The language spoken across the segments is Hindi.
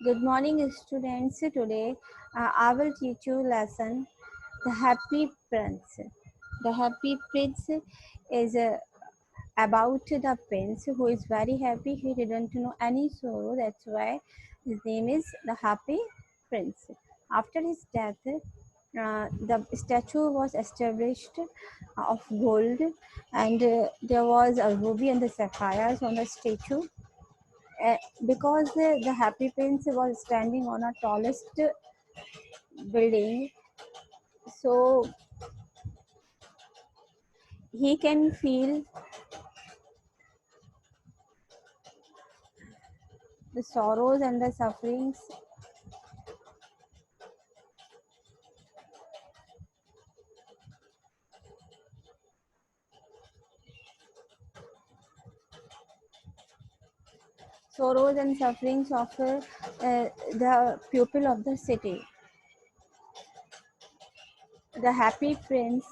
Good morning, students. Today I will teach you lesson The Happy Prince. The Happy Prince is about the prince who is very happy. He didn't know any sorrow. That's why his name is the Happy Prince. After his death, the statue was established of gold, and there was a ruby and the sapphires on the statue. uh, because the Happy Prince was standing on a tallest building, so he can feel the sorrows and the sufferings. Sorrows and sufferings of the pupil of the city. The Happy Prince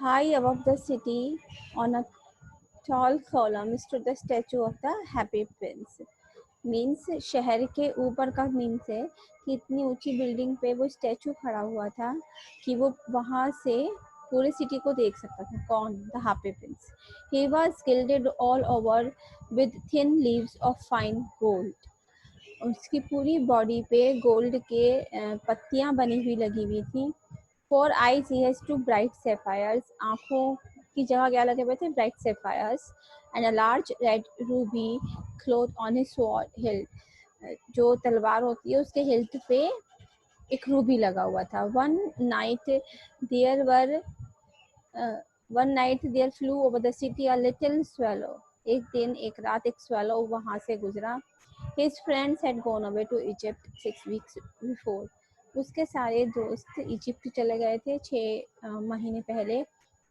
high above the city on a tall column stood the statue of the Happy Prince. Means शहर के ऊपर का मीन्स है कि इतनी ऊंची बिल्डिंग पे वो स्टैचू खड़ा हुआ था कि वो वहां से पूरे सिटी को देख सकता था. कौन? The happy Prince. He was gilded all over with thin leaves of fine gold. उसकी पूरी बॉडी पे गोल्ड के पत्तियां बनी हुई लगी हुई थी. For eyes he has two bright sapphires. आंखों की जगह क्या लगे हुए थे? Bright sapphires. And a large red ruby glowed on his sword hilt. जो तलवार होती है उसके हिल्ट पे एक रूबी लगा हुआ था. There were one night there flew over the city a little swallow. एक दिन एक रात एक स्वेलो वहां से गुजरा. His friends had gone away to Egypt 6 weeks before. उसके सारे दोस्त इजिप्ट चले गए थे 6 महीने पहले.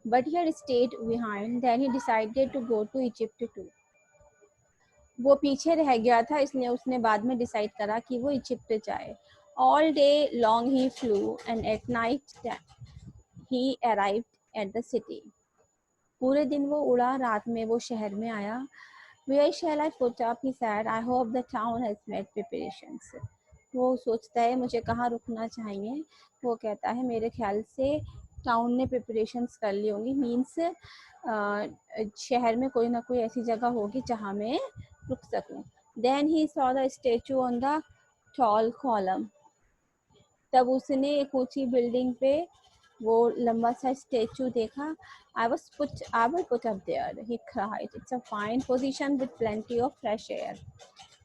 But he had stayed behind. Then he decided to go to Egypt too. वो पीछे रह गया था इसलिए उसने बाद में डिसाइड करा कि वो इजिप्ट जाए. All day long he flu and at night he arrived at the city. पूरे दिन वो उड़ा, रात में वो शहर में आया. Where shall I put up? He said. I hope the town has made preparations. वो सोचता है मुझे कहाँ रुकना चाहिए. वो कहता है मेरे ख्याल से टाउन ने प्रिपरेशंस कर ली होंगी. मीन्स शहर में कोई ना कोई ऐसी जगह होगी जहाँ मैं रुक सकूं. Then he saw the statue on the tall column. तब उसने एक ऊंची बिल्डिंग पे वो लंबा सा स्टेचू देखा. I will put up there, he cried. It's a fine position with plenty of fresh air.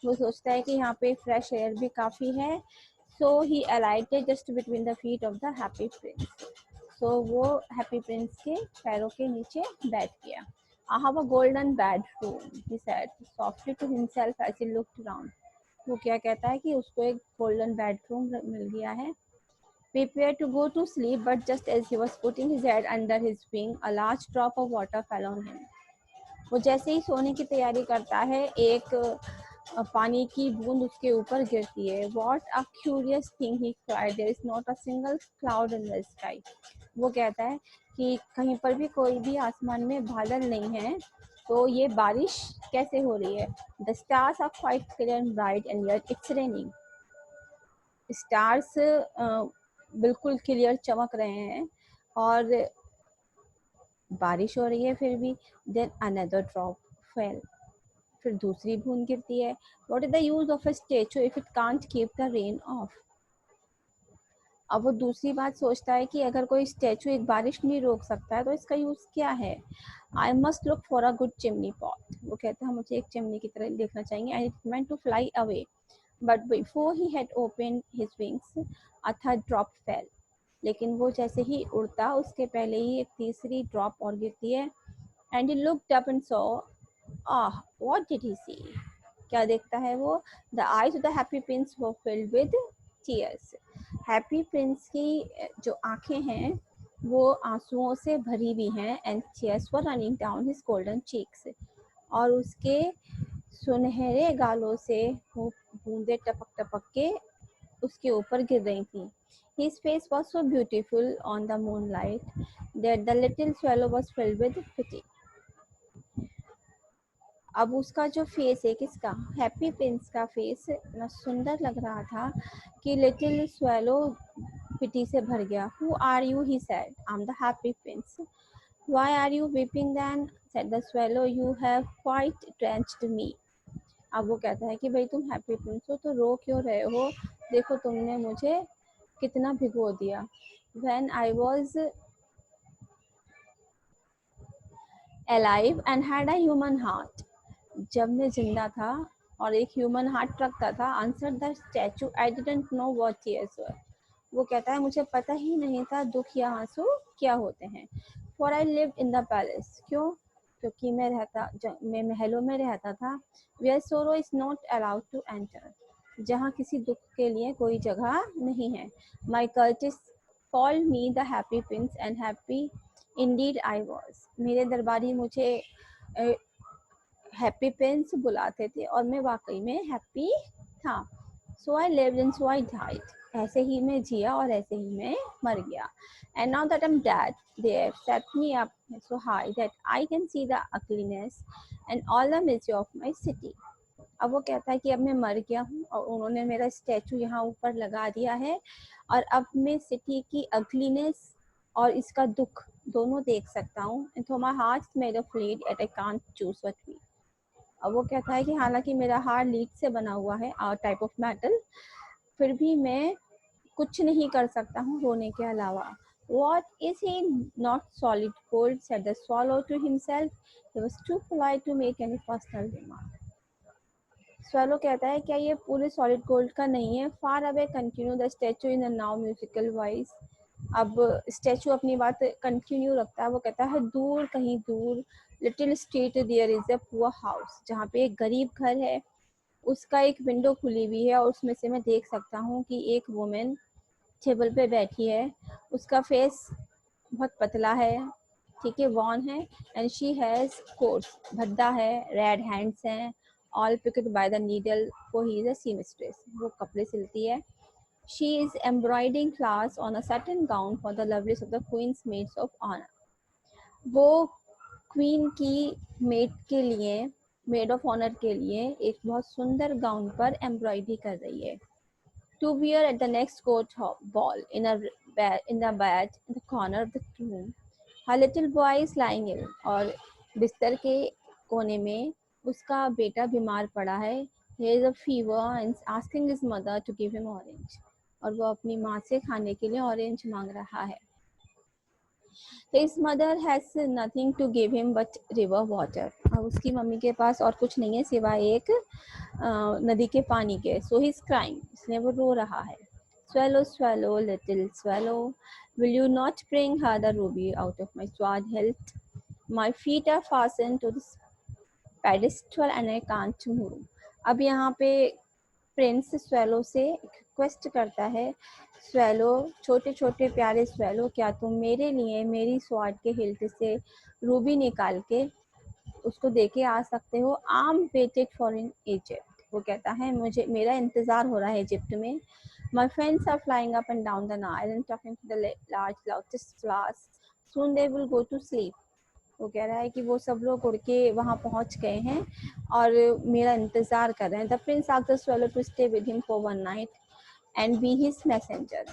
वो सोचता है कि यहाँ पे फ्रेश एयर भी काफ़ी है. So he alighted just between the feet of the happy prince. So वो हैप्पी प्रिंस के पैरों के नीचे बैठ गया. I have a golden bedroom, he said softly to himself as he looked around. वो क्या कहता है कि उसको एक गोल्डन बेडरूम मिल गया है. Prepared to go to sleep, but just as he was putting his head under his wing, a large drop of water fell on him. वो जैसे ही सोने की तैयारी करता है एक पानी की बूंद उसके ऊपर गिरती है. What a curious thing, he cried. There is not a single cloud in the sky. वो कहता है कि कहीं पर भी कोई भी आसमान में बादल नहीं है, तो ये बारिश कैसे हो रही है. The stars are quite clear and bright and yet it's raining. Stars बिल्कुल क्लियर चमक रहे हैं और बारिश हो रही है फिर भी. Then another drop fell. फिर दूसरी बूंद गिरती है. What is the use of a statue if it can't keep the rain off. अब वो दूसरी बात सोचता है कि अगर कोई स्टेचू एक बारिश नहीं रोक सकता है तो इसका यूज क्या है. I must look for a good chimney pot. वो कहता है मुझे एक चिमनी की तरह देखना चाहिए. And it meant to fly away. But before he had opened his wings, a third drop fell. लेकिन वो जैसे ही उड़ता उसके पहले ही एक तीसरी ड्रॉप और गिरती है. And he looked up and saw what did he see? क्या देखता है वो? The eyes of the happy prince were filled with tears. Happy Prince की जो आंखें हैं वो आंसुओं से भरी हुई हैं, and tears were running down his golden cheeks. और उसके सुनहरे गालों से वो बूंदे टपक टपक के उसके ऊपर गिर रही थी. His face was so beautiful on the moonlight that the little swallow was filled with pity. अब उसका जो फेस है, किसका? हैप्पी प्रिंस का फेस इतना सुंदर लग रहा था कि लिटिल स्वेलो पिटी से भर गया. Who are you? He said. I am the happy prince. Why are you weeping then? Said the swallow. You have quite drenched me. अब वो कहता है कि भाई तुम हैप्पी प्रिंस हो तो रो क्यों रहे हो? देखो तुमने मुझे कितना भिगो दिया. When I was alive and had a human heart. जब मैं जिंदा था और एक ह्यूमन हार्ट रखता था. Answer the statue. I didn't know what tears were. वो कहता है मुझे पता ही नहीं था दुख या आंसू क्या होते हैं. For I lived in the palace. क्यों? क्योंकि मैं महलों में रहता था. Where sorrow is not allowed to enter. जहाँ किसी दुख के लिए कोई जगह नहीं है. My courtiers called me the happy prince and happy indeed I was. मेरे दरबारी मुझे हैप्पी प्रिंस बुलाते थे और मैं वाकई में हैप्पी था. So I lived and so I died. ऐसे ही मैं जिया और ऐसे ही मैं मर गया. And now that I am dead they have set me up so high that I can see the ugliness and all the misery of my city. अब वो कहता है कि अब मैं मर गया हूँ और उन्होंने मेरा स्टैचू यहाँ ऊपर लगा दिया है और अब मैं सिटी की अगलीनेस और इसका दुख दोनों देख सकता हूँ. And so my heart made of lead at I can't choose what we. अब वो कहता है कि हालांकि मेरा हार्ट लीड से बना हुआ है, टाइप ऑफ मेटल, फिर भी मैं कुछ नहीं कर सकता हूँ रोने के अलावा. What is he not solid gold? Said the swallow to himself. He was too polite to make any personal remark. Swallow कहता है क्या ये पूरे सॉलिड गोल्ड का नहीं है? Far away continue the statue in a now musical voice. अब स्टैचू अपनी बात कंटिन्यू रखता है. वो कहता है दूर, कहीं दूर, little street there is a poor house. जहाँ पे एक गरीब घर है, उसका एक विंडो खुली हुई है और उसमें से मैं देख सकता हूँ कि एक वुमेन टेबल पे बैठी है. उसका फेस बहुत पतला है, ठीक है, वॉन है, एंड शी हैज कोट, भद्दा है, रेड हैंड्स हैं, all picked by the needle. वो ही इज अ सीमस्ट्रेस. वो कपड़े सिलती है. She is embroidering flowers on a satin gown for the loveliest of the queen's maids of honor. वो क्वीन की मेड ऑफ ऑनर के लिए एक बहुत सुंदर गाउन पर एम्ब्रॉयडरी कर रही है. To wear at the next court ball in the bed in the corner of the room. Her little boy is lying ill. और बिस्तर के कोने में उसका बेटा बीमार पड़ा है. He has a fever and asking his mother to give him orange. और वो अपनी माँ से खाने के लिए ऑरेंज मांग रहा है. His mother has nothing to give him but river water. और उसकी मम्मी के पास और कुछ नहीं है सिवाय एक नदी के पानी के. So he is crying. इसलिए वो रो रहा है. Swallow, swallow, little swallow, will you not bring her the ruby out of my sword hilt? My feet are fastened to this pedestal and I can't move. अब यहाँ पे प्रिंस स्वेलो से रिक्वेस्ट करता है. स्वेलो, छोटे छोटे प्यारे स्वेलो, क्या तुम मेरे लिए मेरी स्वॉर्ड के हिल्ट से रूबी निकाल के उसको देके आ सकते हो? आम वेटेड फॉर इन इजिप्ट. वो कहता है मुझे मेरा इंतजार हो रहा है इजिप्ट में. My friends are flying up and down the Nile and talking to the large loudest flowers. Soon they will go to sleep. वो कह रहा है कि वो सब लोग उड़ के वहाँ पहुँच गए हैं और मेरा इंतज़ार कर रहे हैं. The prince asked the swallow to stay with him for one night and be his messenger.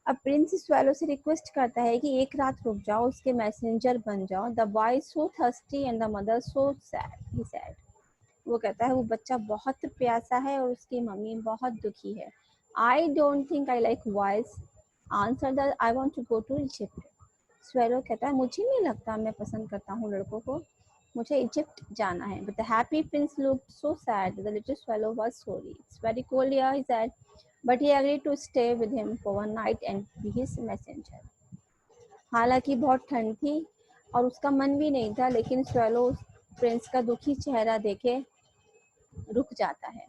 अब प्रिंस स्वेलो से रिक्वेस्ट करता है कि एक रात रुक जाओ, उसके मैसेंजर बन जाओ. The boy so thirsty and the mother so sad. He sad. वो कहता है वो बच्चा बहुत प्यासा है और उसकी मम्मी बहुत दुखी है. I don't think I like boys. Answer the I want to go to Egypt. Swallow कहता है मुझे नहीं लगता मैं पसंद करता हूँ लड़कों को, मुझे इजिप्ट जाना है. But the happy prince looked so sad that the little swallow was sorry. It's very cold here, he said, but he agreed to stay with him for one night and be his messenger. हालांकि बहुत ठंड थी और उसका मन भी नहीं था, लेकिन स्वेलो प्रिंस का दुखी चेहरा देखे रुक जाता है.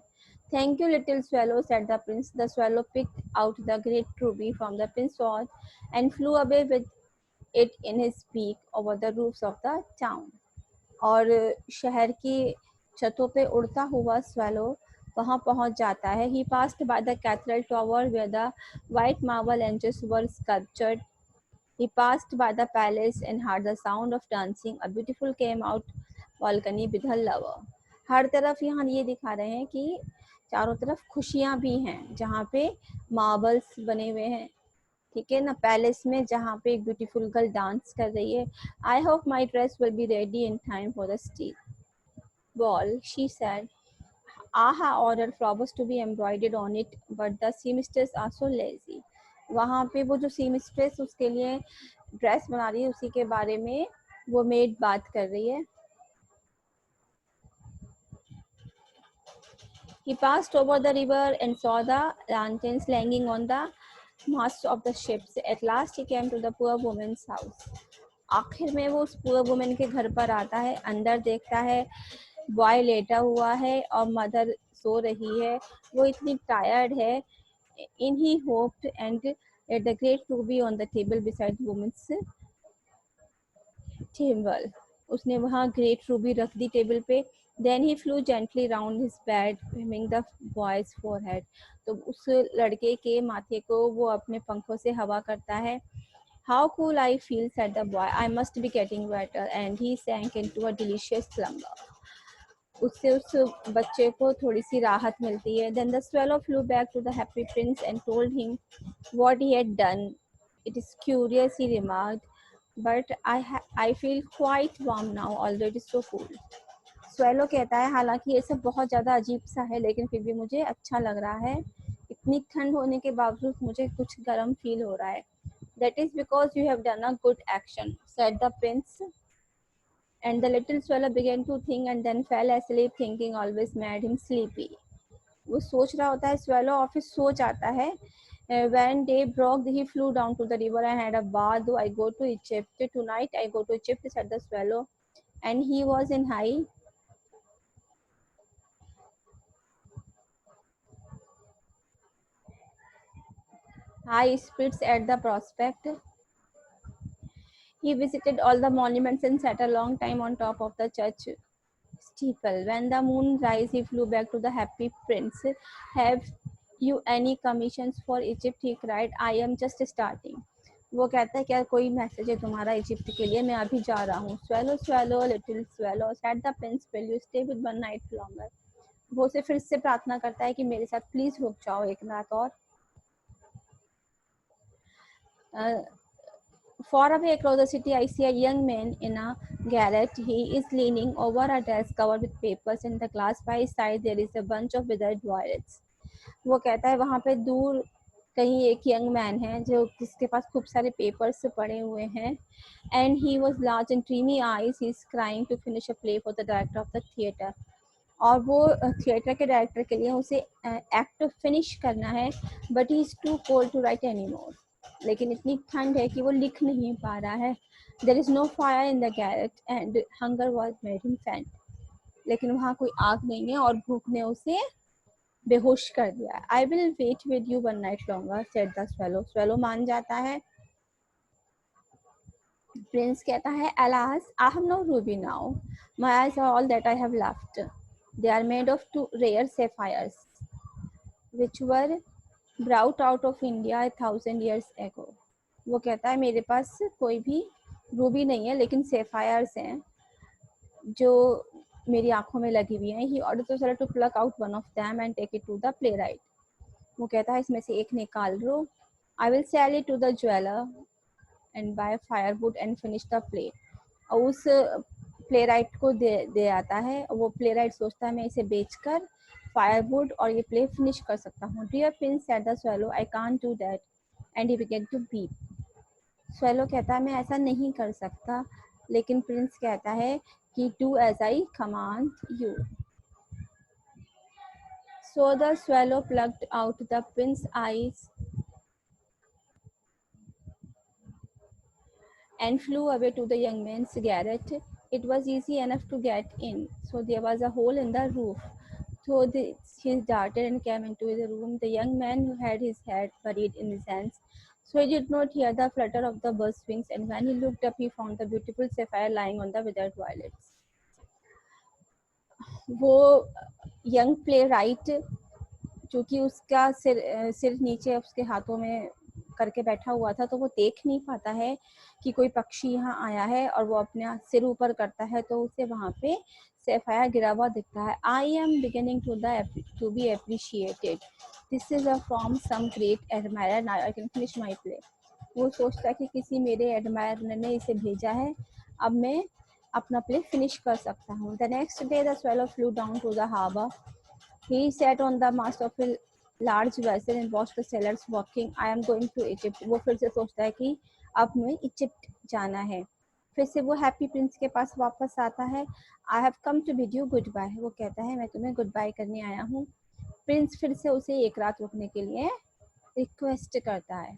Thank you, little swallow, said the prince. The swallow picked out the great ruby from the prince's sword and flew away with it in his beak over the roofs of the town. और शहर की छतों पे उड़ता हुआ swallow वहां पहुंच जाता है. He passed by the cathedral tower where the white marble angels were sculptured. He passed by the palace and heard the sound of dancing. A beautiful came out balcony with her lover. हर तरफ यहाँ ये दिखा रहे हैं कि चारों तरफ खुशियाँ भी हैं, जहाँ पे मार्बल्स बने हुए हैं, ठीक है ना, पैलेस में, जहाँ पे एक ब्यूटीफुल गर्ल डांस कर रही है. I hope my dress will be ready in time for the stage ball, she said. Aha ordered flowers to be embroidered on it, but the seamstress are so lazy. वहाँ पे वो जो seamstress उसके लिए ड्रेस बना रही है, उसी के बारे में वो मेड बात कर रही है. He passed over the river and saw the lanterns hanging on the masts of the ships. At last he came to the poor woman's house. आखिर में वो उस पुअर वुमन के घर पर आता है. अंदर देखता है बॉय लेटा हुआ है और मदर सो रही है. वो इतनी टायर्ड है. In he hoped and let the great ruby on the table beside the woman's table. उसने वहाँ ग्रेट रूबी रख दी टेबल पे. Then he flew gently round his bed, trimming the boy's forehead. तो उस लड़के के माथे को वो अपने पंखों से हवा करता है. How cool I feel, said the boy. I must be getting better. And he sank into a delicious slumber. उससे उस बच्चे को थोड़ी सी राहत मिलती है. Then the swallow flew back to the happy prince and told him what he had done. It is curious, he remarked, but I feel quite warm now, although it is so cool. Swallow कहता है, हालांकि ये सब बहुत ज़्यादा अजीब सा है, लेकिन फिर भी मुझे अच्छा लग रहा है. इतनी ठंड होने के बावजूद मुझे कुछ गर्म फील हो रहा है. That is because you have done a good action, said the prince. And the little swallow began to think and then fell asleep. Thinking always made him sleepy. वो सोच रहा होता है swallow और फिर सो जाता है. When day broke, he flew down to the river and had a bath. Though I go to Egypt tonight, I go to Egypt, said the swallow. And he was in high spirits at the prospect. He visited all the monuments and sat a long time on top of the church steeple. When the moon rise, he flew back to the happy prince. Have you any commissions for Egypt? He cried. I am just starting. वो कहता है क्या कोई मैसेज है तुम्हारा इजिप्ट के लिए? मैं अभी जा रहा हूँ. Swallow, swallow, little swallow, said the prince. Will you stay with one night longer? वो उसे फिर से प्रार्थना करता है कि मेरे साथ प्लीज रुक जाओ एक रात और. Far away across the city, I see a young man in a garret. He is leaning over a desk covered with papers. In the glass by his side, there is a bunch of withered violets. वो कहता है वहाँ पे दूर कहीं एक यंग मैन है जो जिसके पास खूब सारे पेपर्स पड़े हुए हैं. And he was large and dreamy eyes. He is crying to finish a play for the director of the theatre. और वो थिएटर के डायरेक्टर के लिए उसे एक्ट फिनिश करना है. But he is too cold to write any more. लेकिन इतनी ठंड है कि वो लिख नहीं पा रहा है. There is no fire in the garret and hunger was made him faint. लेकिन वहाँ कोई आग नहीं है और भूख ने उसे बेहोश कर दिया. I will wait with you one night longer, said the swallow. Swallow मान जाता है. प्रिंस कहता है, alas, I have no ruby now. My eyes are all that I have left. They are made of two rare sapphires, which were brought out of India 1,000 years ago. वो कहता है मेरे पास कोई भी रूबी नहीं है, लेकिन सेफायर्स हैं जो मेरी आंखों में लगी हुई हैं. He ordered the seller to pluck out one of them and take it to the playwright. वो कहता है इसमें से एक निकाल लो. I will sell it to the jeweler and buy firewood and finish the play. और उस प्लेराइट को दे आता है. वो प्लेराइट सोचता है मैं इसे बेचकर फायरवुड और ये प्ले फिनिश कर सकता हूँ. Dear prince, said the swallow, I can't do that. And he began to weep. Swallow कहता है मैं ऐसा नहीं कर सकता. लेकिन प्रिंस कहता है कि do as I command you. So the swallow plugged out the prince eyes and flew away to the young man's garret. It was easy enough to get in, so there was a hole in the roof. So he darted and came into the room. The young man who had his head buried in his hands, so he did not hear the flutter of the bird's wings, and when he looked up, he found the beautiful sapphire lying on the withered violets. वो यंग प्ले राइट क्योंकि उसका सिर नीचे उसके हाथों में करके बैठा हुआ था, तो वो देख नहीं पाता है कि कोई पक्षी यहाँ आया है, और वो अपना सिर ऊपर करता है तो उसे वहाँ पे सैफायर गिरा हुआ दिखता है. I am beginning to be appreciated. This is a from some great admirer. Now I can finish my play. वो सोचता है कि किसी मेरे एडमायर ने इसे भेजा है, अब मैं अपना प्ले फिनिश कर सकता हूँ. The next day the swallow flew down to the harbour. He sat on the mast of a large vessel and watched the sailors walking. I am going to Egypt. वो फिर से सोचता है कि अब मैं इजिप्ट जाना है. फिर से वो हैप्पी प्रिंस के पास वापस आता है. I have come to bid you goodbye. वो कहता है मैं तुम्हें गुड बाय करने आया हूँ. प्रिंस फिर से उसे एक रात रुकने के लिए रिक्वेस्ट करता है.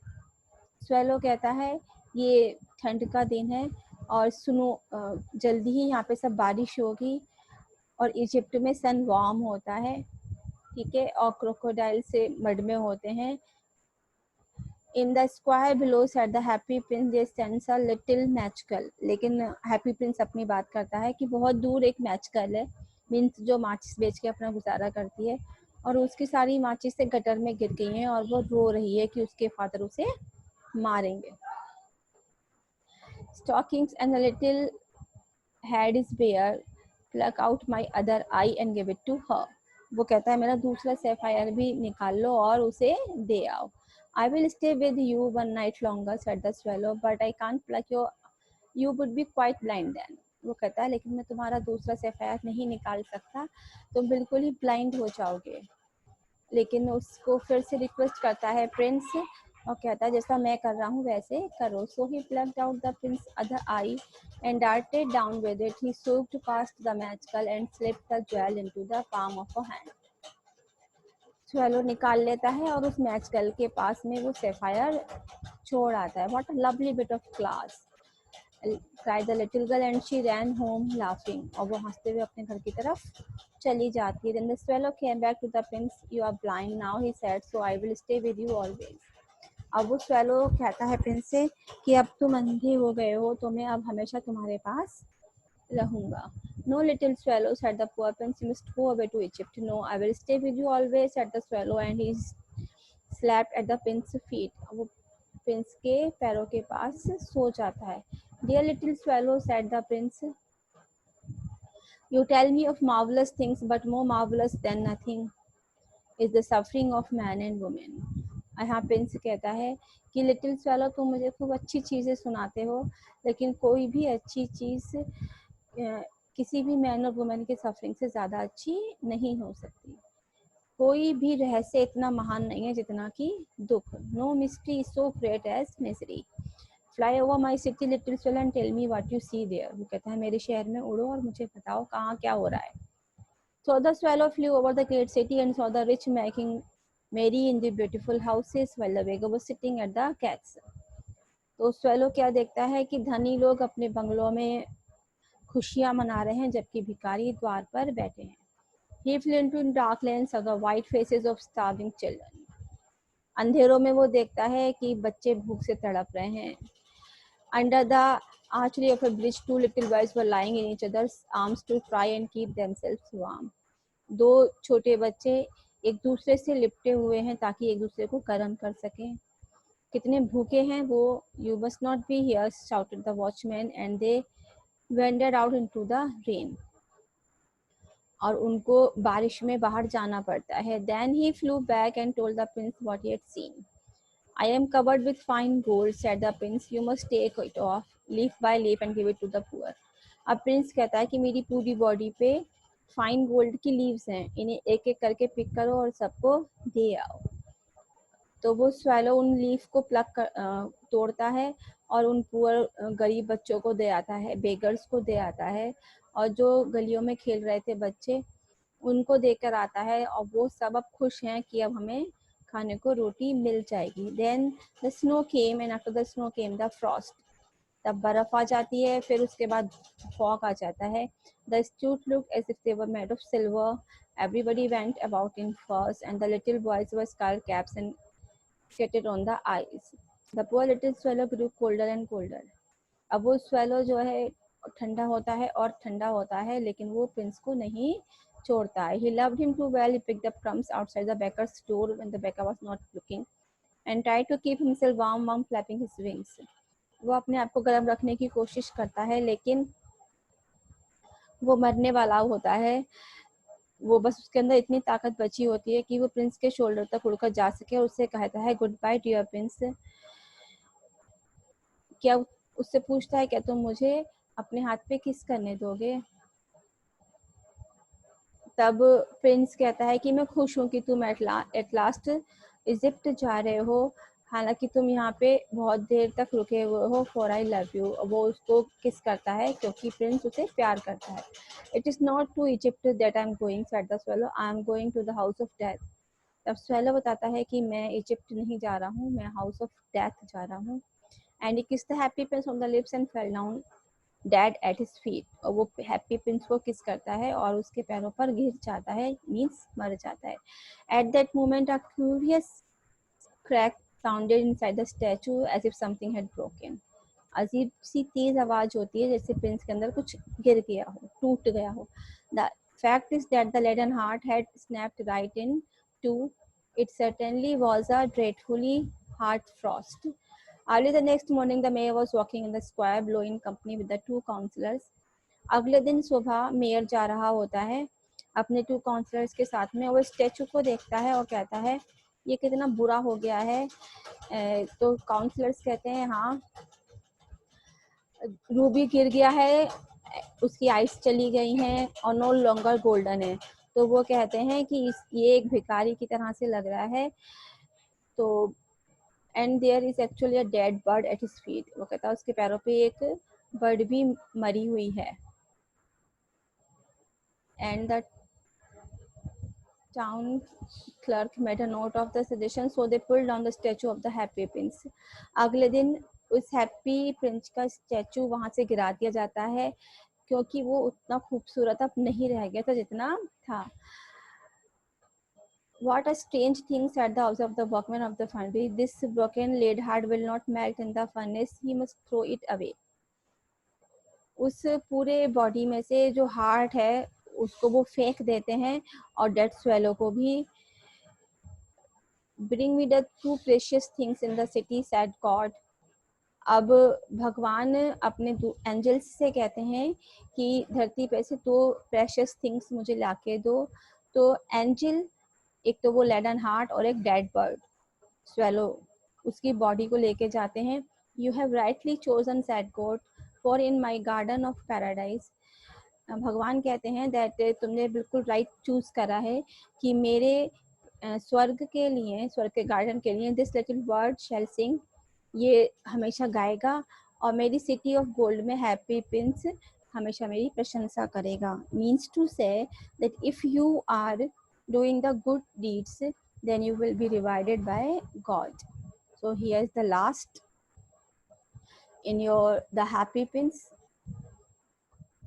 स्वेलो कहता है ये ठंड का दिन है और सुनो जल्दी ही यहाँ पे सब बारिश होगी और इजिप्ट में सन वार्म होता है, ठीक है, और क्रोकोडाइल से मड में होते हैं. In the square below said the happy prince there stands a little matchgirl. लेकिन हैप्पी प्रिंस अपनी बात करता है कि बहुत दूर एक मैचकल है, मीन्स जो माचिस बेच के अपना गुजारा करती है, और उसकी सारी माचिस से गटर में गिर गई हैं और वो रो रही है कि उसके फादर उसे मारेंगे. Stockings and the little head is bare. Pluck out my other eye and give it to her. वो कहता है मेरा दूसरा सैफायर भी निकाल लो और उसे दे आओ. I will stay with you one night longer said the swallow but I can't pluck you would be quite blind then. वो कहता है लेकिन मैं तुम्हारा दूसरा सैफायर नहीं निकाल सकता, तुम बिल्कुल ही ब्लाइंड हो जाओगे. लेकिन उसको फिर से रिक्वेस्ट करता है प्रिंस और कहता है जैसा मैं कर रहा हूँ वैसे करो. So he plucked out the prince other eye and darted down with it. He swooped past the magical and slipped the jewel into the palm of a hand. Swallow निकाल लेता है और उस मैचकल के पास में वो सैफायर छोड़ आता है. What a lovely bit of glass! cried the little girl and she ran home laughing. और वो हंसते हुए अपने घर की तरफ चली जाती है. Then the swallow came back to the prince. You are blind now, he said, so I will stay with you always. अब वो स्वेलो कहता है प्रिंस से कि अब तुम अंधे हो गए हो तो मैं अब हमेशा तुम्हारे पास रहूंगा. No little swallow said the poor prince, you must go away to Egypt. No, I will stay with you always said the swallow and he slept at the prince's feet. वो प्रिंस के पैरों के पास सो जाता है. Dear little swallow said the prince, you tell me of marvelous things but more marvelous than nothing is the suffering of man and woman. यहाँ प्रिंस कहता है कि लिटिल स्वेलो तुम मुझे खूब अच्छी चीज़ें सुनाते हो, लेकिन कोई भी अच्छी चीज़ किसी भी मैन और वुमेन के सफरिंग से ज़्यादा अच्छी नहीं हो सकती. कोई भी रहस्य इतना महान नहीं है जितना कि दुख. No mystery is so great as misery. Fly over my city little swallow and tell me what you see there. वो कहता है मेरे शहर में उड़ो और मुझे बताओ कहाँ क्या हो रहा है. So the swallow flew over the great city and saw the rich making merry in the beautiful houses while the beggar was sitting at the gates. तो swallow क्या देखता है कि धनी लोग अपने बंगलों में खुशियां मना रहे हैं जबकि भिखारी द्वार पर बैठे हैं. He flew into dark lanes saw the white faces of starving children. अंधेरों में वो देखता है कि बच्चे भूख से तड़प रहे हैं. Under the archway of a bridge, two little boys were lying in each other's arms to try and keep themselves warm. दो छोटे बच्चे एक दूसरे से लिपटे हुए हैं ताकि एक दूसरे को गर्म कर सकें. कितने भूखे हैं वो. You must not be here, shouted the watchman, and they wandered out into the rain. और उनको बारिश में बाहर जाना पड़ता है. Then he flew back and told the prince what he had seen. I am covered with fine gold, said the prince. You must take it off, leaf by leaf, and give it to the poor. अब प्रिंस कहता है कि मेरी पूरी बॉडी पे फाइन गोल्ड की लीव्स हैं, इन्हें एक एक करके पिक करो और सबको दे आओ. तो वो स्वेलो उन लीफ को तोड़ता है और उन पुअर गरीब बच्चों को दे आता है, बेगर्स को दे आता है, और जो गलियों में खेल रहे थे बच्चे उनको देकर आता है, और वो सब अब खुश हैं कि अब हमें खाने को रोटी मिल जाएगी. Then the snow came and after the snow came the frost. तब बर्फ आ जाती है, फिर उसके बाद फॉग आ जाता है. The streets looked as if they were made of silver. Everybody went about in furs, and the little boys wore skull caps and skated on the ice. The poor little swallow grew colder and colder. अब वो swallow जो है ठंडा होता है और ठंडा होता है, लेकिन वो प्रिंस को नहीं छोड़ता है. He loved him too well. He picked up crumbs outside the baker's door when the baker was not looking, and tried to keep himself warm, flapping his wings. वो अपने आप को गर्म रखने की कोशिश करता है, लेकिन वो मरने वाला होता है. वो बस उसके अंदर इतनी ताकत बची होती है कि वो प्रिंस के शोल्डर तक उड़कर जा सके और उससे कहता है गुड बाय डियर प्रिंस. क्या उससे पूछता है क्या तुम मुझे अपने हाथ पे किस करने दोगे. तब प्रिंस कहता है कि मैं खुश हूँ कि तुम एट लास्ट इजिप्ट जा रहे हो, हालांकि तुम यहाँ पे बहुत देर तक रुके हुए हो. For I love you. वो उसको किस करता है क्योंकि प्रिंस उसे प्यार करता है. It is not to Egypt that I am going, said the swallow, I am going to the house of death. तब स्वेलो बताता है कि मैं इजिप्ट नहीं जा रहा हूँ, मैं हाउस ऑफ डेथ जा रहा हूँ. And he kissed the happy Prince on the lips and fell down dead eight his feet. और वो हैप्पी प्रिंस को किस करता है और उसके पैरों पर गिर जाता है, मीन्स मर जाता है. At that moment a curious crack sounded inside the statue as if something had broken. अजीब सी तेज आवाज होती है जैसे प्रिंस के अंदर कुछ गिर गया हो, टूट गया हो. The fact is that the leaden heart had snapped right in two. It certainly was a dreadfully hard frost. Early the next morning, the mayor was walking in the square below in company with the two councillors. अगले दिन सुबह मेयर जा रहा होता है अपने टू काउंसलर्स के साथ में. वो स्टैचू को देखता है और कहता है ये कितना बुरा हो गया है. तो काउंसलर्स कहते हैं हाँ, रूबी गिर गया है, उसकी आइस चली गई हैं और नो लॉन्गर गोल्डन है. तो वो कहते हैं कि ये एक भिखारी की तरह से लग रहा है. तो and there is actually a dead bird at his feet. वो कहता है उसके पैरों पे एक बर्ड भी मरी हुई है. And the town clerk made a note of the suggestion, so they pulled down the statue of the happy prince. अगले दिन उस हैप्पी प्रिंस का स्टैचू वहां से गिरा दिया जाता है क्योंकि वो उतना खूबसूरत अब नहीं रह गया था जितना था. What a strange thing, said the house of the workman of the foundry. This broken lead heart will not melt in the furnace. He must throw it away. उस पूरे बॉडी में से जो हार्ट है उसको वो फेंक देते हैं और डेड स्वेलो को भी. Bring me the two precious things in the city, said God. अब भगवान अपने एंजल्स से कहते हैं कि धरती पे से दो प्रेशियस थिंग्स मुझे लाके दो. तो एंजल एक तो वो लेडन हार्ट और एक डेड बर्ड स्वेलो उसकी बॉडी को लेके जाते हैं. You have rightly chosen, said God, for in my garden of paradise. भगवान कहते हैं दैट तुमने बिल्कुल राइट चूज करा है कि मेरे स्वर्ग के लिए, स्वर्ग के गार्डन के लिए, this little bird shall sing, ये हमेशा गाएगा और मेरी सिटी ऑफ गोल्ड में हैप्पी प्रिंस हमेशा मेरी प्रशंसा करेगा. Means to say that if you are doing the good deeds, then you will be rewarded by God. So here's the last in your the happy prince.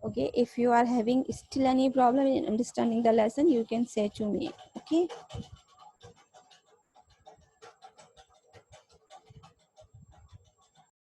Okay, if you are having still any problem in understanding the lesson, you can say to me. Okay.